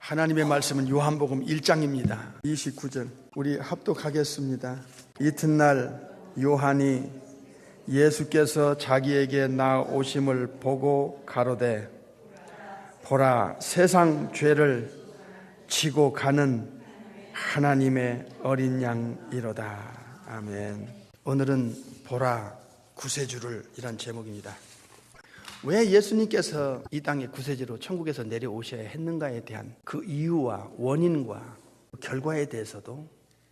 하나님의 말씀은 요한복음 1장입니다. 29절 우리 합독하겠습니다. 이튿날 요한이 예수께서 자기에게 나오심을 보고 가로되 보라, 세상 죄를 지고 가는 하나님의 어린 양이로다. 아멘. 오늘은 보라, 구세주를 이란 제목입니다. 왜 예수님께서 이 땅에 구세주로 천국에서 내려오셔야 했는가에 대한 그 이유와 원인과 결과에 대해서도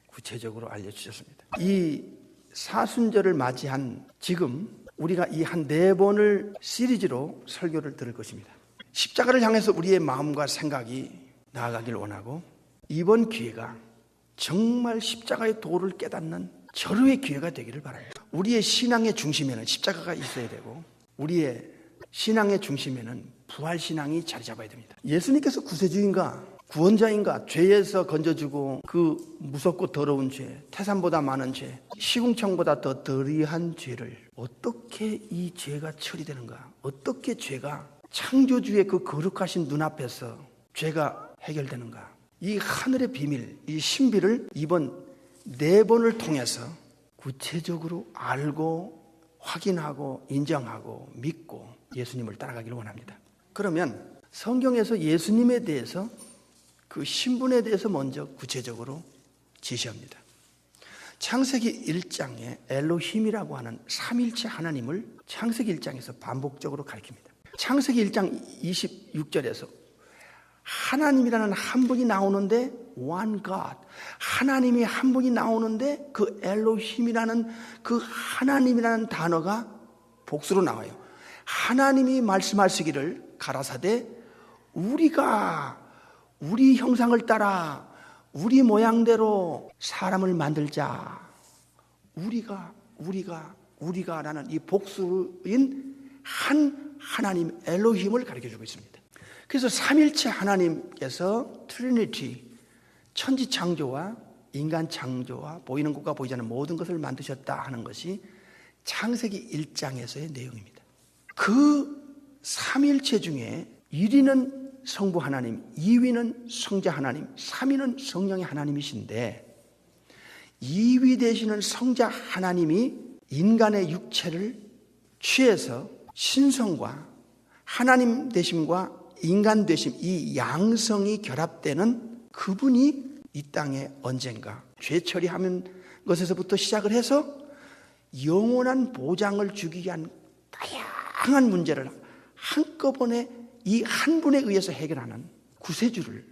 구체적으로 알려주셨습니다. 이 사순절을 맞이한 지금 우리가 이 한 4번을 시리즈로 설교를 들을 것입니다. 십자가를 향해서 우리의 마음과 생각이 나아가길 원하고, 이번 기회가 정말 십자가의 도를 깨닫는 절호의 기회가 되기를 바랍니다. 우리의 신앙의 중심에는 십자가가 있어야 되고, 우리의 신앙의 중심에는 부활신앙이 자리 잡아야 됩니다. 예수님께서 구세주인가 구원자인가, 죄에서 건져주고 그 무섭고 더러운 죄, 태산보다 많은 죄, 시궁창보다 더 더리한 죄를 어떻게 이 죄가 처리되는가, 어떻게 죄가 창조주의 그 거룩하신 눈앞에서 죄가 해결되는가, 이 하늘의 비밀, 이 신비를 이번 4번을 통해서 구체적으로 알고 확인하고 인정하고 믿고 예수님을 따라가기를 원합니다. 그러면 성경에서 예수님에 대해서 그 신분에 대해서 먼저 구체적으로 제시합니다. 창세기 1장에 엘로힘이라고 하는 삼일체 하나님을 창세기 1장에서 반복적으로 가리킵니다. 창세기 1장 26절에서 하나님이라는 한 분이 나오는데, one God, 하나님이 한 분이 나오는데 그 엘로힘이라는 그 하나님이라는 단어가 복수로 나와요. 하나님이 말씀하시기를 가라사대 우리가 우리 형상을 따라 우리 모양대로 사람을 만들자. 우리가 라는 이 복수인 한 하나님 엘로힘을 가르쳐주고 있습니다. 그래서 삼일체 하나님께서 트리니티, 천지 창조와 인간 창조와 보이는 것과 보이지 않는 모든 것을 만드셨다 하는 것이 창세기 1장에서의 내용입니다. 그 삼일체 중에 1위는 성부 하나님, 2위는 성자 하나님, 3위는 성령의 하나님이신데, 2위 되시는 성자 하나님이 인간의 육체를 취해서 신성과 하나님 되심과 인간 되심, 이 양성이 결합되는 그분이 이 땅에 언젠가 죄 처리하는 것에서부터 시작을 해서 영원한 보장을 주기 위한 다양한 문제를 한꺼번에 이 한 분에 의해서 해결하는 구세주를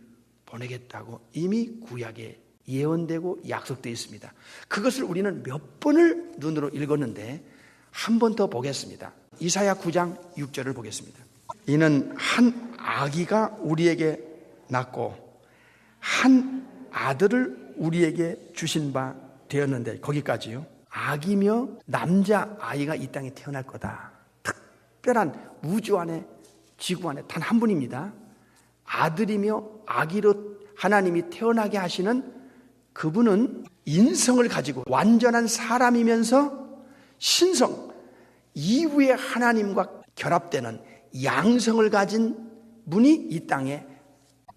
보내겠다고 이미 구약에 예언되고 약속되어 있습니다. 그것을 우리는 몇 번을 눈으로 읽었는데 한 번 더 보겠습니다. 이사야 9장 6절을 보겠습니다. 이는 한 아기가 우리에게 낳고 한 아들을 우리에게 주신 바 되었는데, 거기까지요. 아기며 남자 아이가 이 땅에 태어날 거다. 특별한 우주 안에 지구 안에 단 한 분입니다. 아들이며 아기로 하나님이 태어나게 하시는 그분은 인성을 가지고 완전한 사람이면서 신성 이후에 하나님과 결합되는 양성을 가진 분이 이 땅에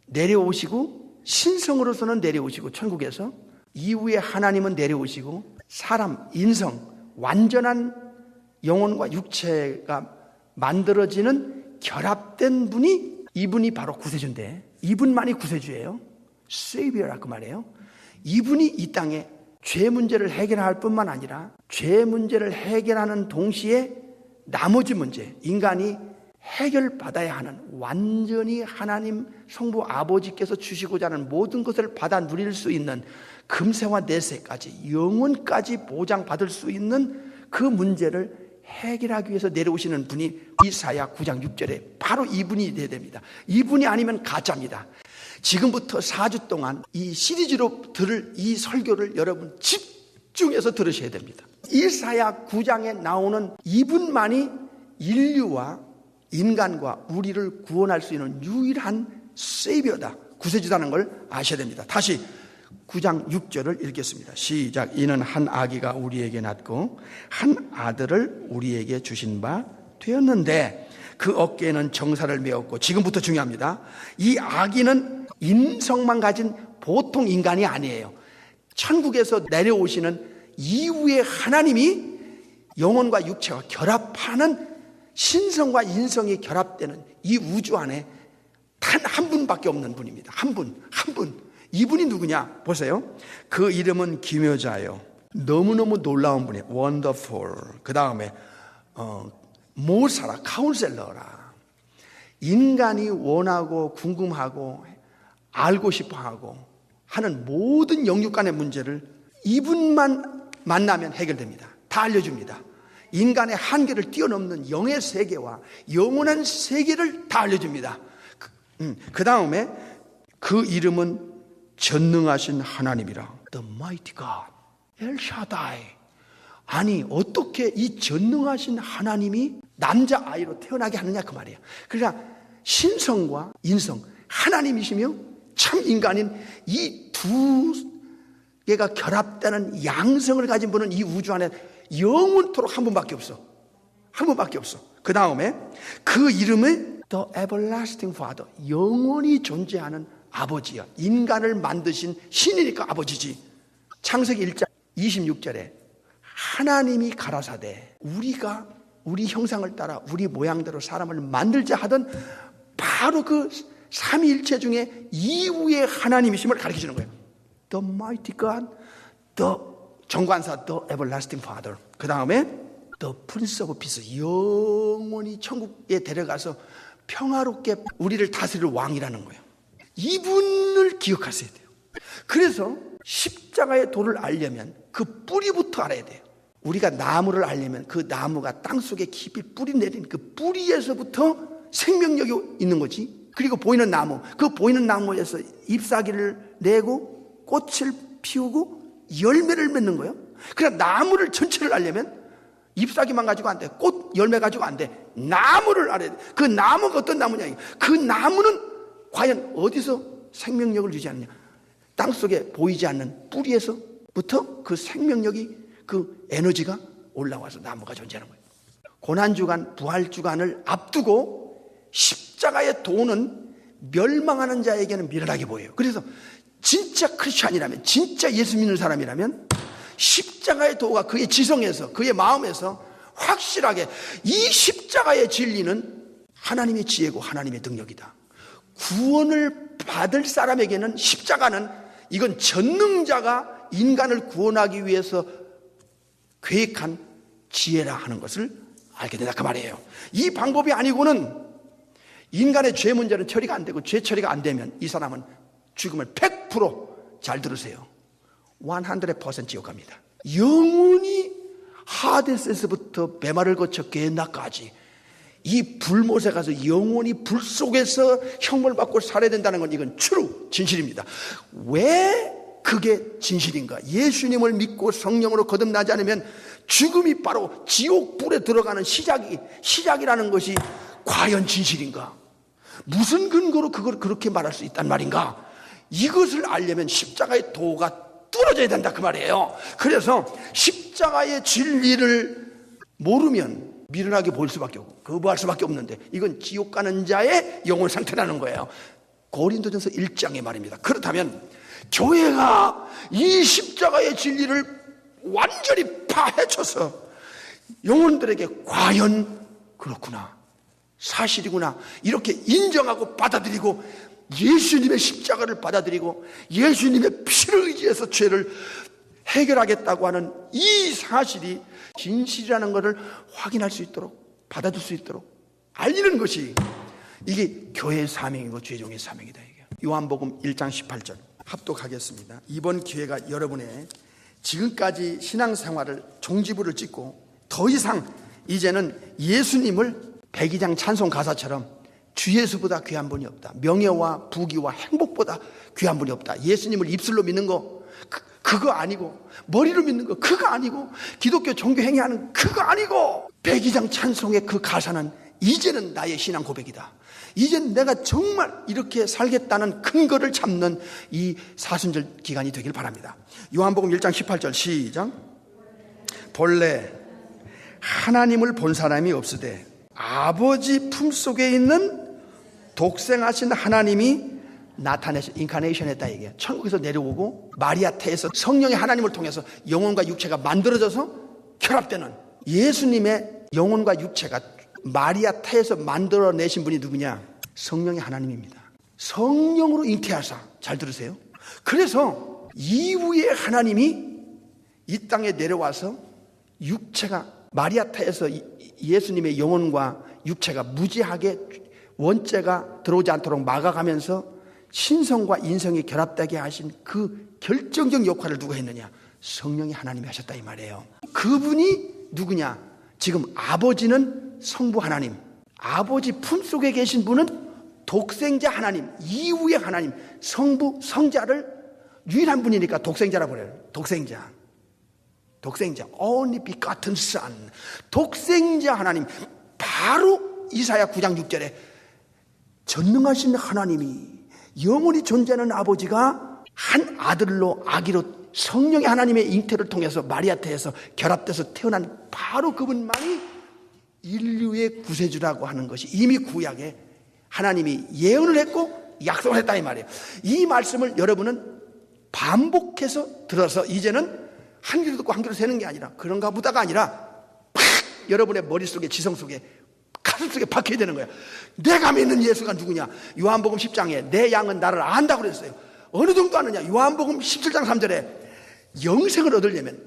내려오시고, 신성으로서는 내려오시고 천국에서, 이후에 하나님은 내려오시고 사람, 인성, 완전한 영혼과 육체가 만들어지는 결합된 분이, 이분이 바로 구세주인데, 이분만이 구세주예요. 세이비어라고 말해요. 이분이 이 땅에 죄 문제를 해결할 뿐만 아니라 죄 문제를 해결하는 동시에 나머지 문제, 인간이 해결받아야 하는, 완전히 하나님 성부 아버지께서 주시고자 하는 모든 것을 받아 누릴 수 있는 금세와 내세까지 영원까지 보장받을 수 있는 그 문제를 해결하기 위해서 내려오시는 분이 이사야 9장 6절에 바로 이분이 되어야 됩니다. 이분이 아니면 가짜입니다. 지금부터 4주 동안 이 시리즈로 들을 이 설교를 여러분 집중해서 들으셔야 됩니다. 이사야 9장에 나오는 이분만이 인류와 인간과 우리를 구원할 수 있는 유일한 세이비어다, 구세주다는 걸 아셔야 됩니다. 다시 9장 6절을 읽겠습니다. 시작. 이는 한 아기가 우리에게 낳고 한 아들을 우리에게 주신 바 되었는데 그 어깨에는 정사를 메었고, 지금부터 중요합니다. 이 아기는 인성만 가진 보통 인간이 아니에요. 천국에서 내려오시는 이후에 하나님이 영혼과 육체가 결합하는 신성과 인성이 결합되는 이 우주 안에 단 한 분밖에 없는 분입니다. 한 분. 이분이 누구냐? 보세요. 그 이름은 기묘자요. 너무너무 놀라운 분이에요. 원더풀. 그 다음에 모사라, 카운셀러라. 인간이 원하고 궁금하고 알고 싶어하고 하는 모든 영육 간의 문제를 이분만 만나면 해결됩니다. 다 알려줍니다. 인간의 한계를 뛰어넘는 영의 세계와 영원한 세계를 다 알려줍니다. 그 다음에 그 이름은 전능하신 하나님이라. The mighty God, El Shaddai. 아니 어떻게 이 전능하신 하나님이 남자아이로 태어나게 하느냐 그 말이에요. 그러니까 신성과 인성, 하나님이시며 참 인간인 이 두 개가 결합되는 양성을 가진 분은 이 우주 안에 영원토록 한 분밖에 없어. 한 분밖에 없어. 그 다음에 그 이름은 The Everlasting Father, 영원히 존재하는 아버지야. 인간을 만드신 신이니까 아버지지. 창세기 1장 26절에 하나님이 가라사대 우리가 우리 형상을 따라 우리 모양대로 사람을 만들자 하던 바로 그 삼위일체 중에 이후의 하나님이심을 가르쳐주는 거예요. The mighty God, the 정관사, the everlasting Father. 그 다음에 the Prince of Peace, 영원히 천국에 데려가서 평화롭게 우리를 다스릴 왕이라는 거예요. 이분을 기억하셔야 돼요. 그래서 십자가의 도를 알려면 그 뿌리부터 알아야 돼요. 우리가 나무를 알려면 그 나무가 땅속에 깊이 뿌리 내린 그 뿌리에서부터 생명력이 있는 거지. 그리고 보이는 나무, 그 보이는 나무에서 잎사귀를 내고 꽃을 피우고 열매를 맺는 거예요. 그러나 나무를 전체를 알려면 잎사귀만 가지고 안 돼. 꽃, 열매 가지고 안 돼. 나무를 알아야 돼. 그 나무가 어떤 나무냐. 그 나무는 과연 어디서 생명력을 유지하느냐. 땅속에 보이지 않는 뿌리에서부터 그 생명력이, 그 에너지가 올라와서 나무가 존재하는 거예요. 고난주간, 부활주간을 앞두고 십자가의 도는 멸망하는 자에게는 미련하게 보여요. 그래서 진짜 크리스찬이라면, 진짜 예수 믿는 사람이라면 십자가의 도가 그의 지성에서, 그의 마음에서 확실하게 이 십자가의 진리는 하나님의 지혜고 하나님의 능력이다. 구원을 받을 사람에게는 십자가는 이건 전능자가 인간을 구원하기 위해서 계획한 지혜라 하는 것을 알게 된다 그 말이에요. 이 방법이 아니고는 인간의 죄 문제는 처리가 안 되고 죄 처리가 안 되면 이 사람은 죽음을 100% 잘 들으세요. 100% 지옥 갑니다. 영원히 하데스에서부터 배말을 거쳐 게hen나까지 이 불못에 가서 영원히 불 속에서 형벌 받고 살아야 된다는 건 이건 true 진실입니다. 왜 그게 진실인가? 예수님을 믿고 성령으로 거듭나지 않으면 죽음이 바로 지옥 불에 들어가는 시작이라는 것이 과연 진실인가? 무슨 근거로 그걸 그렇게 말할 수 있단 말인가? 이것을 알려면 십자가의 도가 뚫어져야 된다 그 말이에요. 그래서 십자가의 진리를 모르면 미련하게 보일 수밖에 없고 거부할 수밖에 없는데 이건 지옥 가는 자의 영혼 상태라는 거예요. 고린도전서 1장의 말입니다. 그렇다면 교회가 이 십자가의 진리를 완전히 파헤쳐서 영혼들에게 과연 그렇구나, 사실이구나 이렇게 인정하고 받아들이고 예수님의 십자가를 받아들이고 예수님의 피를 의지해서 죄를 해결하겠다고 하는 이 사실이 진실이라는 것을 확인할 수 있도록, 받아줄 수 있도록 알리는 것이 이게 교회의 사명이고 죄종의 사명이다. 이게 요한복음 1장 18절 합독하겠습니다. 이번 기회가 여러분의 지금까지 신앙생활을 종지부를 찍고 더 이상 이제는 예수님을 백이장 찬송 가사처럼 주 예수보다 귀한 분이 없다, 명예와 부귀와 행복보다 귀한 분이 없다, 예수님을 입술로 믿는 거 그거 아니고, 머리로 믿는 거 그거 아니고, 기독교 종교 행위하는 그거 아니고, 백이장 찬송의 그 가사는 이제는 나의 신앙 고백이다. 이제는 내가 정말 이렇게 살겠다는 근거를 잡는 이 사순절 기간이 되길 바랍니다. 요한복음 1장 18절 시작. 본래 하나님을 본 사람이 없으되 아버지 품속에 있는 독생하신 하나님이 나타내서 인카네이션 했다 이게. 천국에서 내려오고 마리아 태에서 성령의 하나님을 통해서 영혼과 육체가 만들어져서 결합되는, 예수님의 영혼과 육체가 마리아 태에서 만들어내신 분이 누구냐? 성령의 하나님입니다. 성령으로 잉태하사, 잘 들으세요. 그래서 이후에 하나님이 이 땅에 내려와서 육체가 마리아 태에서 예수님의 영혼과 육체가 무지하게 원죄가 들어오지 않도록 막아가면서 신성과 인성이 결합되게 하신 그 결정적 역할을 누가 했느냐? 성령이 하나님이 하셨다 이 말이에요. 그분이 누구냐? 지금 아버지는 성부 하나님, 아버지 품속에 계신 분은 독생자 하나님, 이후의 하나님, 성부, 성자를 유일한 분이니까 독생자라고 그래요. 독생자, only begotten son, 독생자 하나님. 바로 이사야 9장 6절에 전능하신 하나님이, 영원히 존재하는 아버지가 한 아들로 아기로 성령의 하나님의 잉태를 통해서 마리아 태에서 결합돼서 태어난 바로 그분만이 인류의 구세주라고 하는 것이 이미 구약에 하나님이 예언을 했고 약속을 했다 이 말이에요. 이 말씀을 여러분은 반복해서 들어서 이제는 한 귀로 듣고 한 귀로 새는 게 아니라 그런가 보다가 아니라 팍 여러분의 머릿속에, 지성 속에, 가슴 속에 박혀야 되는 거야. 내가 믿는 예수가 누구냐? 요한복음 10장에 내 양은 나를 안다고 그랬어요. 어느 정도 아느냐? 요한복음 17장 3절에 영생을 얻으려면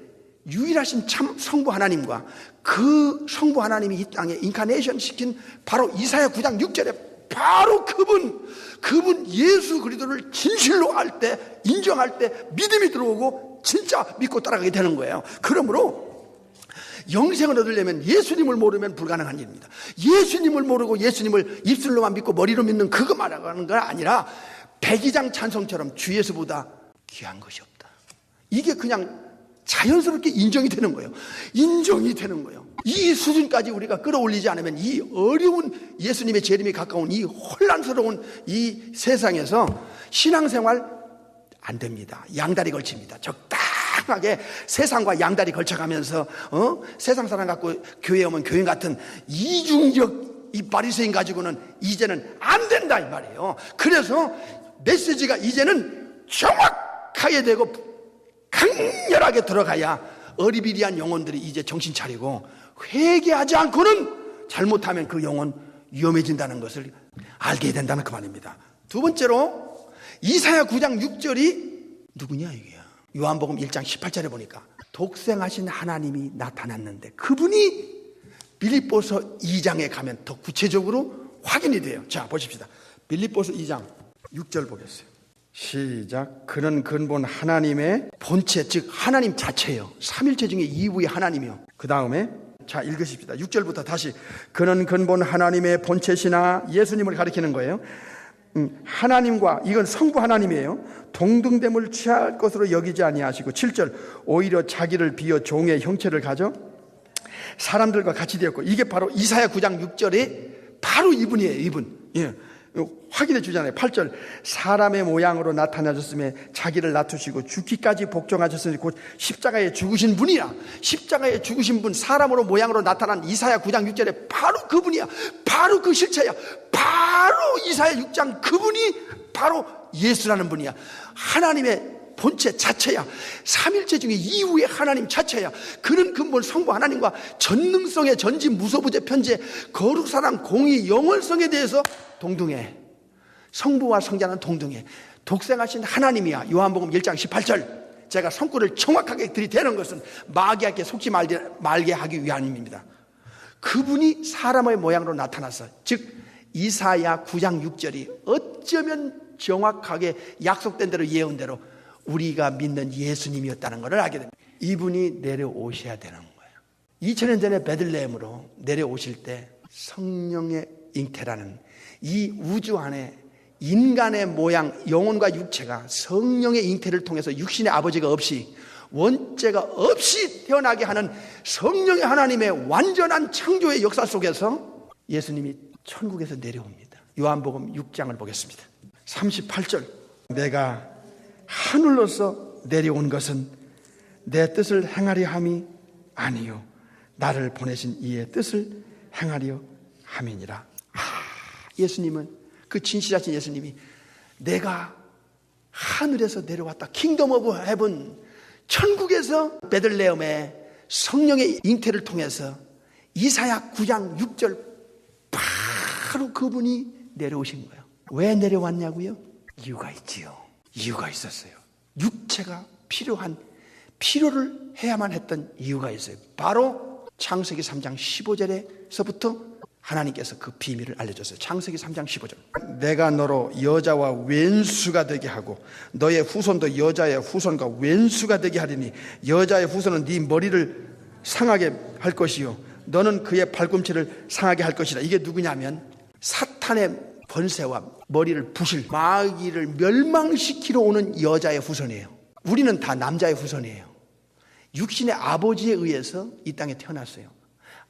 유일하신 참 성부 하나님과 그 성부 하나님이 이 땅에 인카네이션 시킨 바로 이사야 9장 6절에 바로 그분 예수 그리스도를 진실로 알 때, 인정할 때 믿음이 들어오고 진짜 믿고 따라가게 되는 거예요. 그러므로 영생을 얻으려면 예수님을 모르면 불가능한 일입니다. 예수님을 모르고 예수님을 입술로만 믿고 머리로 믿는 그거 말하는 건 아니라 백이장 찬송처럼 주 예수보다 귀한 것이 없다. 이게 그냥 자연스럽게 인정이 되는 거예요. 인정이 되는 거예요. 이 수준까지 우리가 끌어올리지 않으면 이 어려운 예수님의 재림이 가까운 이 혼란스러운 이 세상에서 신앙생활 안 됩니다. 양다리 걸칩니다. 적당하게 세상과 양다리 걸쳐가면서 세상 사람 갖고 교회에 오면 교인 같은 이중적 이 바리새인 가지고는 이제는 안 된다 이 말이에요. 그래서 메시지가 이제는 정확하게 되고 강렬하게 들어가야 어리비리한 영혼들이 이제 정신 차리고 회개하지 않고는 잘못하면 그 영혼 위험해진다는 것을 알게 된다는 그 말입니다. 두 번째로 이사야 9장 6절이 누구냐 이게야. 요한복음 1장 18절에 보니까 독생하신 하나님이 나타났는데 그분이 빌립보서 2장에 가면 더 구체적으로 확인이 돼요. 자 보십시다. 빌립보서 2장 6절 보겠어요. 시작. 그는 근본 하나님의 본체, 즉 하나님 자체예요. 삼일체 중에 이후의 하나님이요. 그 다음에 자 읽으십시다. 6절부터 다시. 그는 근본 하나님의 본체시나, 예수님을 가리키는 거예요. 하나님과, 이건 성부 하나님이에요. 동등됨을 취할 것으로 여기지 아니하시고, 7절. 오히려 자기를 비어 종의 형체를 가져 사람들과 같이 되었고, 이게 바로 이사야 9장 6절에 바로 이분이에요. 이분. 예. 확인해 주잖아요. 8절. 사람의 모양으로 나타나셨으며 자기를 낮추시고 죽기까지 복종하셨으니 곧 십자가에 죽으신 분이야. 십자가에 죽으신 분, 사람으로 모양으로 나타난 이사야 9장 6절에 바로 그분이야. 바로 그 실체야. 바로 이사야 6장 그분이 바로 예수라는 분이야. 하나님의 본체 자체야. 삼일체 중에 이후의 하나님 자체야. 그는 근본 성부 하나님과 전능성의 전지 무소부재 편재 거룩사랑 공의 영원성에 대해서 동등해. 성부와 성자는 동등해. 독생하신 하나님이야. 요한복음 1장 18절. 제가 성구를 정확하게 들이대는 것은 마귀에게 속지 말게 하기 위함입니다. 그분이 사람의 모양으로 나타났어. 즉 이사야 9장 6절이 어쩌면 정확하게 약속된 대로 예언대로 우리가 믿는 예수님이었다는 것을 알게 됩니다. 이분이 내려오셔야 되는 거예요. 2000년 전에 베들레헴으로 내려오실 때 성령의 잉태라는 이 우주 안에 인간의 모양, 영혼과 육체가 성령의 잉태를 통해서 육신의 아버지가 없이, 원죄가 없이 태어나게 하는 성령의 하나님의 완전한 창조의 역사 속에서 예수님이 천국에서 내려옵니다. 요한복음 6장을 보겠습니다. 38절. 내가 하늘로서 내려온 것은 내 뜻을 행하려 함이 아니요 나를 보내신 이의 뜻을 행하려 함이니라. 예수님은, 그 진실하신 예수님이 내가 하늘에서 내려왔다. 킹덤 오브 헤븐, 천국에서 베들레헴의 성령의 잉태를 통해서 이사야 9장 6절 바로 그분이 내려오신 거예요. 왜 내려왔냐고요? 이유가 있지요. 이유가 있었어요. 육체가 필요를 해야만 했던 이유가 있어요. 바로 창세기 3장 15절에서부터 하나님께서 그 비밀을 알려줬어요. 창세기 3장 15절. 내가 너로 여자와 왼수가 되게 하고 너의 후손도 여자의 후손과 왼수가 되게 하리니 여자의 후손은 네 머리를 상하게 할 것이요 너는 그의 발꿈치를 상하게 할 것이다. 이게 누구냐면 사탄의 번세와 머리를 부실 마귀를 멸망시키러 오는 여자의 후손이에요. 우리는 다 남자의 후손이에요. 육신의 아버지에 의해서 이 땅에 태어났어요.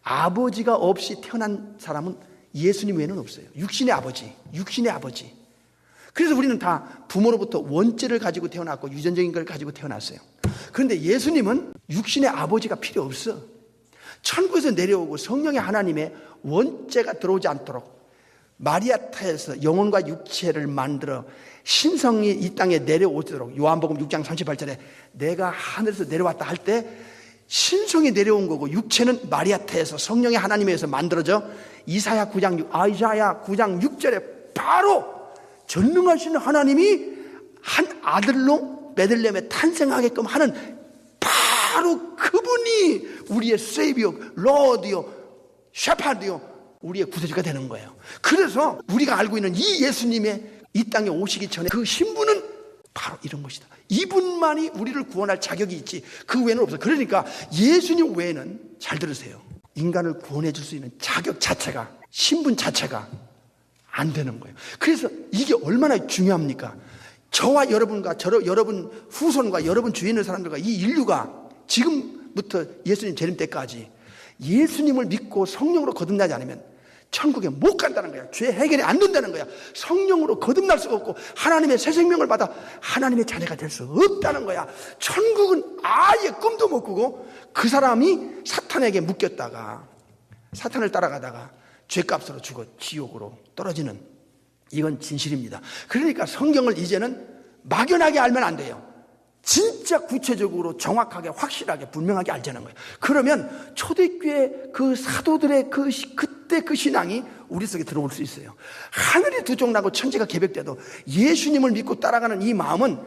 아버지가 없이 태어난 사람은 예수님 외에는 없어요. 육신의 아버지. 그래서 우리는 다 부모로부터 원죄를 가지고 태어났고 유전적인 걸 가지고 태어났어요. 그런데 예수님은 육신의 아버지가 필요 없어. 천국에서 내려오고 성령의 하나님의 원죄가 들어오지 않도록 마리아 태에서 영혼과 육체를 만들어 신성이 이 땅에 내려오도록 요한복음 6장 38절에 내가 하늘에서 내려왔다 할 때 신성이 내려온 거고 육체는 마리아 태에서 성령의 하나님에서 만들어져 이사야 9장 6절에 바로 전능하신 하나님이 한 아들로 베들레헴에 탄생하게끔 하는 바로 그분이 우리의 세이비어, 로드요, 셰파드요, 우리의 구세주가 되는 거예요. 그래서 우리가 알고 있는 이 예수님의 이 땅에 오시기 전에 그 신분은 바로 이런 것이다. 이분만이 우리를 구원할 자격이 있지 그 외에는 없어요. 그러니까 예수님 외에는, 잘 들으세요, 인간을 구원해 줄 수 있는 자격 자체가, 신분 자체가 안 되는 거예요. 그래서 이게 얼마나 중요합니까? 저와 여러분과 여러분 후손과 여러분 주위에 있는 사람들과 이 인류가 지금부터 예수님 재림 때까지 예수님을 믿고 성령으로 거듭나지 않으면 천국에 못 간다는 거야. 죄 해결이 안 된다는 거야. 성령으로 거듭날 수가 없고 하나님의 새 생명을 받아 하나님의 자녀가 될 수 없다는 거야. 천국은 아예 꿈도 못 꾸고 그 사람이 사탄에게 묶였다가 사탄을 따라가다가 죄값으로 죽어 지옥으로 떨어지는, 이건 진실입니다. 그러니까 성경을 이제는 막연하게 알면 안 돼요. 진짜 구체적으로 정확하게 확실하게 분명하게 알자는 거예요. 그러면 초대교회 그 사도들의 그때 그 신앙이 우리 속에 들어올 수 있어요. 하늘이 두 쪽 나고 천지가 개벽돼도 예수님을 믿고 따라가는 이 마음은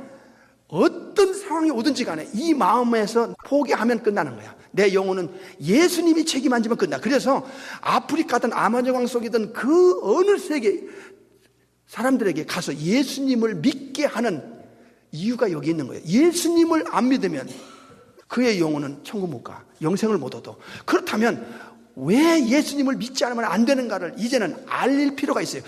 어떤 상황이 오든지 간에 이 마음에서 포기하면 끝나는 거야. 내 영혼은 예수님이 책임 지면 끝나. 그래서 아프리카든 아마존강 속이든 그 어느 세계 사람들에게 가서 예수님을 믿게 하는 이유가 여기 있는 거예요. 예수님을 안 믿으면 그의 영혼은 천국 못 가. 영생을 못 얻어. 그렇다면 왜 예수님을 믿지 않으면 안 되는가를 이제는 알릴 필요가 있어요.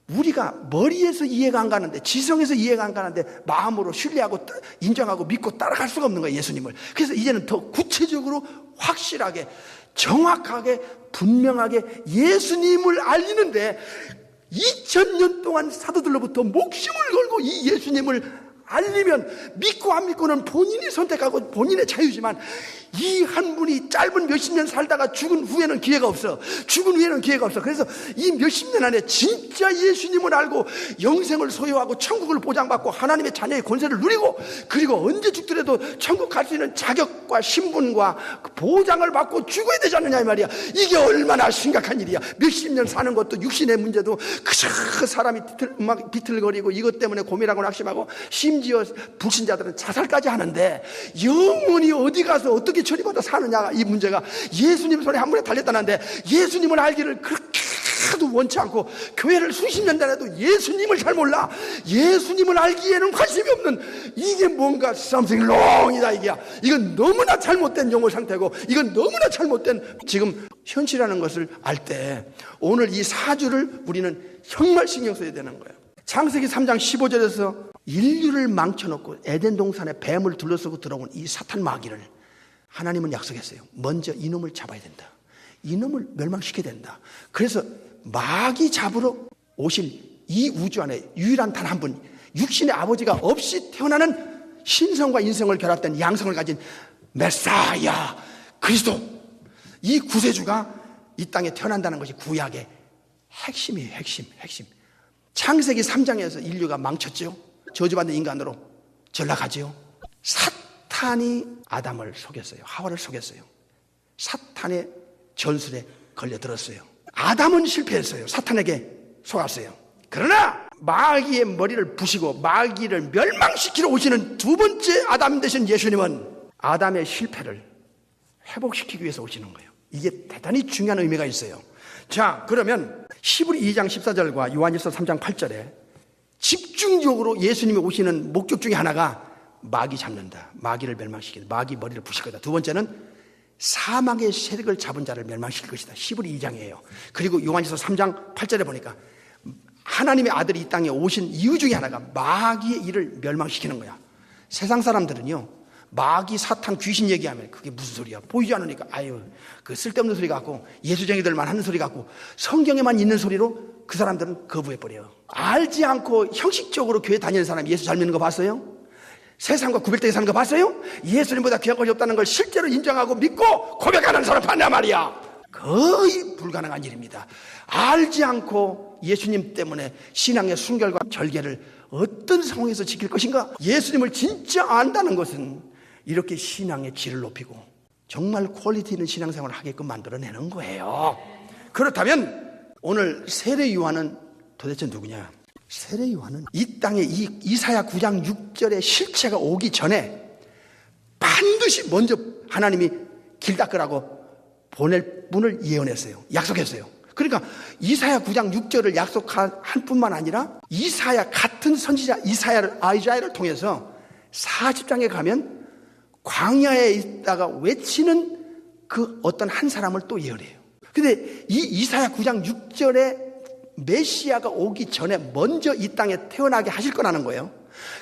우리가 머리에서 이해가 안 가는데, 지성에서 이해가 안 가는데 마음으로 신뢰하고 인정하고 믿고 따라갈 수가 없는 거예요, 예수님을. 그래서 이제는 더 구체적으로 확실하게 정확하게 분명하게 예수님을 알리는데 2000년 동안 사도들로부터 목숨을 걸고 이 예수님을 알리면 믿고 안 믿고는 본인이 선택하고 본인의 자유지만 이 한 분이 짧은 몇십 년 살다가 죽은 후에는 기회가 없어. 그래서 이 몇십 년 안에 진짜 예수님을 알고 영생을 소유하고 천국을 보장받고 하나님의 자녀의 권세를 누리고 그리고 언제 죽더라도 천국 갈 수 있는 자격과 신분과 보장을 받고 죽어야 되지 않느냐 이 말이야. 이게 얼마나 심각한 일이야. 몇십 년 사는 것도 육신의 문제도 그저 사람이 비틀거리고 이것 때문에 고민하고 낙심하고 심지어 불신자들은 자살까지 하는데 영혼이 어디 가서 어떻게 처리받아 사느냐, 이 문제가 예수님 손에 한 번에 달렸다는데 예수님을 알기를 그렇게도 원치 않고 교회를 수십 년 다녀도 예수님을 잘 몰라. 예수님을 알기에는 관심이 없는, 이게 뭔가 something wrong이다. 이건 너무나 잘못된 영혼 상태고 이건 너무나 잘못된 지금 현실이라는 것을 알 때 오늘 이 사주를 우리는 정말 신경 써야 되는 거예요. 창세기 3장 15절에서 인류를 망쳐놓고 에덴 동산에 뱀을 둘러쓰고 들어온 이 사탄 마귀를 하나님은 약속했어요. 먼저 이놈을 잡아야 된다. 이놈을 멸망시켜야 된다. 그래서 마귀 잡으러 오실 이 우주 안에 유일한 단 한 분, 육신의 아버지가 없이 태어나는 신성과 인성을 결합된 양성을 가진 메사야 그리스도, 이 구세주가 이 땅에 태어난다는 것이 구약의 핵심이에요. 핵심. 창세기 3장에서 인류가 망쳤죠. 저주받는 인간으로 전락하죠. 사탄이 아담을 속였어요. 하와를 속였어요. 사탄의 전술에 걸려들었어요. 아담은 실패했어요. 사탄에게 속았어요. 그러나 마귀의 머리를 부시고 마귀를 멸망시키러 오시는 두 번째 아담 되신 예수님은 아담의 실패를 회복시키기 위해서 오시는 거예요. 이게 대단히 중요한 의미가 있어요. 자, 그러면 히브리 2장 14절과 요한일서 3장 8절에 집중적으로 예수님이 오시는 목적 중에 하나가 마귀 잡는다. 마귀를 멸망시킨다. 마귀 머리를 부실 거다. 두 번째는 사망의 세력을 잡은 자를 멸망시킬 것이다. 히브리 2장이에요. 그리고 요한일서 3장 8절에 보니까 하나님의 아들이 이 땅에 오신 이유 중에 하나가 마귀의 일을 멸망시키는 거야. 세상 사람들은요, 마귀, 사탄, 귀신 얘기하면 그게 무슨 소리야? 보이지 않으니까 아유, 그 쓸데없는 소리 같고 예수쟁이들만 하는 소리 같고 성경에만 있는 소리로 그 사람들은 거부해버려요. 알지 않고 형식적으로 교회 다니는 사람 예수 잘 믿는 거 봤어요? 세상과 구별되게 사는 거 봤어요? 예수님보다 귀한 것이 없다는 걸 실제로 인정하고 믿고 고백하는 사람 봤냐 말이야. 거의 불가능한 일입니다. 알지 않고 예수님 때문에 신앙의 순결과 절개를 어떤 상황에서 지킬 것인가? 예수님을 진짜 안다는 것은 이렇게 신앙의 질을 높이고 정말 퀄리티 있는 신앙생활을 하게끔 만들어내는 거예요. 그렇다면 오늘 세례 요한은 도대체 누구냐? 세례 요한은 이 땅에 이 이사야 9장 6절의 실체가 오기 전에 반드시 먼저 하나님이 길 닦으라고 보낼 분을 예언했어요. 약속했어요. 그러니까 이사야 9장 6절을 약속한 뿐만 아니라 이사야 같은 선지자 아이자야를 통해서 40장에 가면 광야에 있다가 외치는 그 어떤 한 사람을 또 예언해요. 근데 이 이사야 9장 6절에 메시아가 오기 전에 먼저 이 땅에 태어나게 하실 거라는 거예요.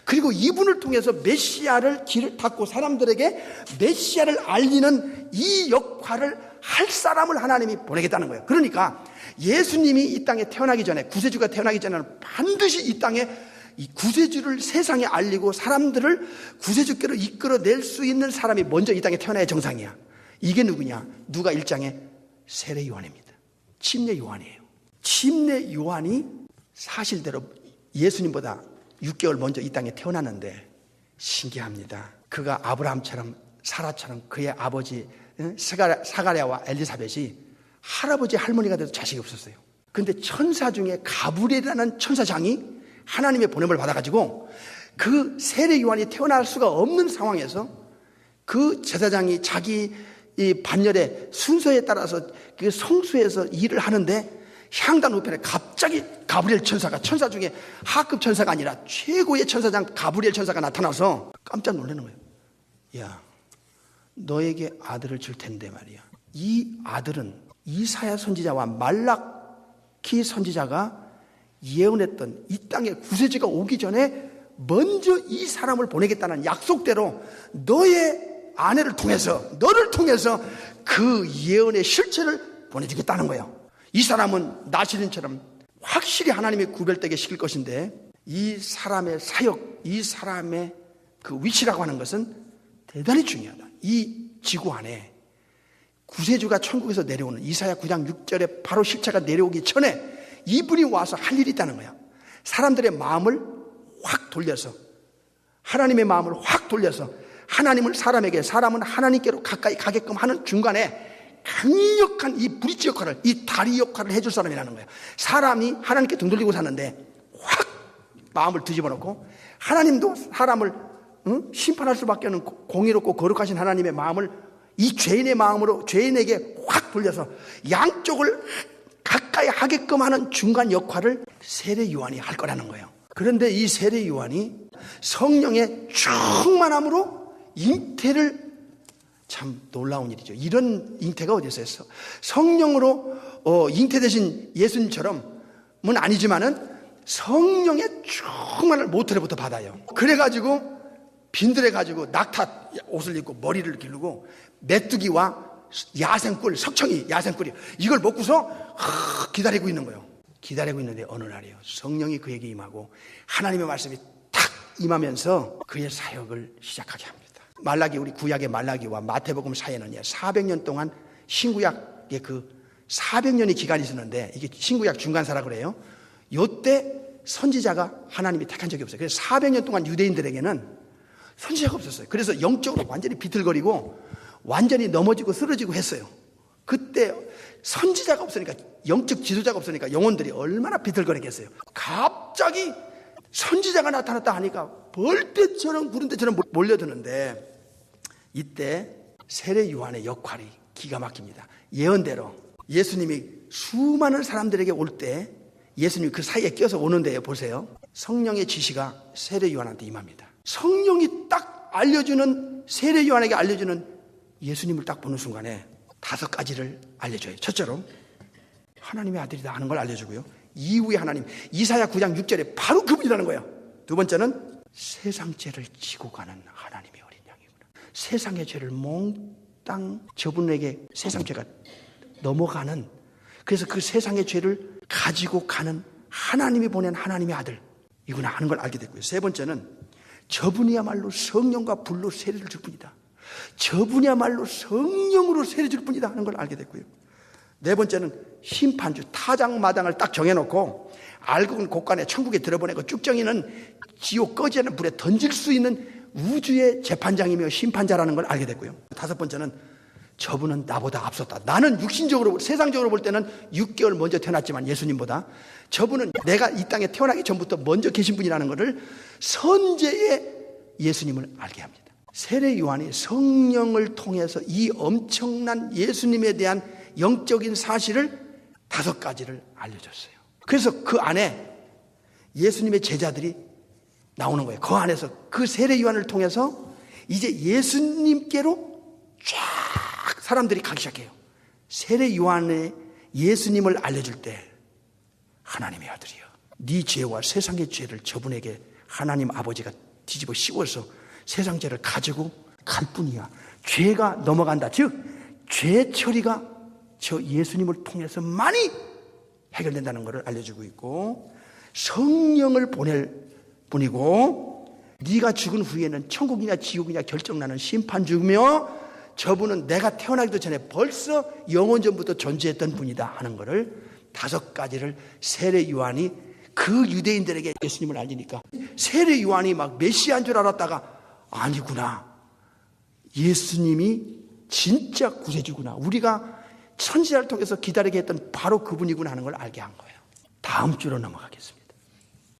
그리고 이분을 통해서 메시아를 길을 닫고 사람들에게 메시아를 알리는 이 역할을 할 사람을 하나님이 보내겠다는 거예요. 그러니까 예수님이 이 땅에 태어나기 전에, 구세주가 태어나기 전에는 반드시 이 땅에 이 구세주를 세상에 알리고 사람들을 구세주께로 이끌어낼 수 있는 사람이 먼저 이 땅에 태어나야 정상이야. 이게 누구냐? 누가 1장에 세례 요한입니다. 침례 요한이에요. 침례 요한이 사실대로 예수님보다 6개월 먼저 이 땅에 태어났는데 신기합니다. 그가 아브라함처럼 사라처럼 그의 아버지 사가랴와 엘리사벳이 할아버지 할머니가 돼도 자식이 없었어요. 근데 천사 중에 가브리엘이라는 천사장이 하나님의 보냄을 받아가지고 그 세례 요한이 태어날 수가 없는 상황에서 그 제사장이 자기 이 반열의 순서에 따라서 그 성수에서 일을 하는데 향단 우편에 갑자기 가브리엘 천사가, 천사 중에 하급 천사가 아니라 최고의 천사장 가브리엘 천사가 나타나서 깜짝 놀라는 거예요. 야, 너에게 아들을 줄 텐데 말이야. 이 아들은 이사야 선지자와 말라키 선지자가 예언했던 이 땅에 구세주가 오기 전에 먼저 이 사람을 보내겠다는 약속대로 너의 아내를 통해서, 너를 통해서 그 예언의 실체를 보내주겠다는 거예요. 이 사람은 나시린처럼 확실히 하나님의 구별되게 시킬 것인데 이 사람의 사역, 이 사람의 그 위치라고 하는 것은 대단히 중요하다. 이 지구 안에 구세주가 천국에서 내려오는 이사야 9장 6절에 바로 실체가 내려오기 전에 이분이 와서 할 일이 있다는 거야. 사람들의 마음을 확 돌려서, 하나님의 마음을 확 돌려서 하나님을 사람에게, 사람은 하나님께로 가까이 가게끔 하는 중간에 강력한 이 브릿지 역할을, 이 다리 역할을 해줄 사람이라는 거예요. 사람이 하나님께 등 돌리고 사는데 확 마음을 뒤집어 놓고 하나님도 사람을 심판할 수밖에 없는 공의롭고 거룩하신 하나님의 마음을 이 죄인의 마음으로 죄인에게 확 돌려서 양쪽을 가까이 하게끔 하는 중간 역할을 세례 요한이 할 거라는 거예요. 그런데 이 세례 요한이 성령의 충만함으로 잉태를, 참 놀라운 일이죠. 이런 잉태가 어디 있어요? 성령으로 잉태되신 예수님처럼은 아니지만은 성령의 충만을 모태로부터 받아요. 그래가지고 빈들해가지고 낙타 옷을 입고 머리를 기르고 메뚜기와 야생꿀, 석청이 야생꿀이 이걸 먹고서 기다리고 있는 거예요. 기다리고 있는데 어느 날이에요. 성령이 그에게 임하고 하나님의 말씀이 탁 임하면서 그의 사역을 시작하게 합니다. 말라기, 우리 구약의 말라기와 마태복음 사이에는 400년 동안 신구약의 그 400년의 기간이 있었는데 이게 신구약 중간사라 그래요. 요때 선지자가 하나님이 택한 적이 없어요. 그래서 400년 동안 유대인들에게는 선지자가 없었어요. 그래서 영적으로 완전히 비틀거리고 완전히 넘어지고 쓰러지고 했어요. 그때 선지자가 없으니까, 영적 지도자가 없으니까 영혼들이 얼마나 비틀거리겠어요. 갑자기 선지자가 나타났다 하니까 벌떼처럼 구른 데처럼 몰려드는데, 이때 세례 요한의 역할이 기가 막힙니다. 예언대로 예수님이 수많은 사람들에게 올 때 예수님이 그 사이에 껴서 오는데요, 보세요. 성령의 지시가 세례 요한한테 임합니다. 성령이 딱 알려주는, 세례 요한에게 알려주는 예수님을 딱 보는 순간에 5가지를 알려줘요. 첫째로 하나님의 아들이다 하는 걸 알려주고요. 이후에 하나님, 이사야 9장 6절에 바로 그분이라는 거예요. 두 번째는 세상 죄를 지고 가는 하나님의 어린 양이구나. 세상의 죄를 몽땅 저분에게 세상 죄가 넘어가는, 그래서 그 세상의 죄를 가지고 가는 하나님이 보낸 하나님의 아들이구나 하는 걸 알게 됐고요. 세 번째는 저분이야말로 성령과 불로 세례를 줄 뿐이다. 저분이야말로 성령으로 세례 줄 뿐이다 하는 걸 알게 됐고요. 네 번째는 심판주, 타작마당을 딱 정해놓고 알곡은 곳간에 천국에 들어보내고 쭉정이는 지옥 꺼지는 불에 던질 수 있는 우주의 재판장이며 심판자라는 걸 알게 됐고요. 다섯 번째는 저분은 나보다 앞섰다. 나는 육신적으로, 세상적으로 볼 때는 6개월 먼저 태어났지만 예수님보다, 저분은 내가 이 땅에 태어나기 전부터 먼저 계신 분이라는 것을 선제의 예수님을 알게 합니다. 세례 요한이 성령을 통해서 이 엄청난 예수님에 대한 영적인 사실을 5가지를 알려줬어요. 그래서 그 안에 예수님의 제자들이 나오는 거예요. 그 안에서 그 세례 요한을 통해서 이제 예수님께로 쫙 사람들이 가기 시작해요. 세례 요한의 예수님을 알려줄 때, 하나님의 아들이여, 네 죄와 세상의 죄를 저분에게 하나님 아버지가 뒤집어 씌워서 세상 죄를 가지고 갈 뿐이야. 죄가 넘어간다. 즉, 죄 처리가 저 예수님을 통해서 많이 해결된다는 것을 알려주고 있고, 성령을 보낼 뿐이고, 네가 죽은 후에는 천국이냐 지옥이냐 결정나는 심판주며, 저분은 내가 태어나기도 전에 벌써 영원 전부터 존재했던 분이다 하는 것을 5가지를 세례 요한이 그 유대인들에게 예수님을 알리니까, 세례 요한이 막 메시아인 줄 알았다가 아니구나, 예수님이 진짜 구세주구나, 우리가 선지자를 통해서 기다리게 했던 바로 그분이구나 하는 걸 알게 한 거예요. 다음 주로 넘어가겠습니다.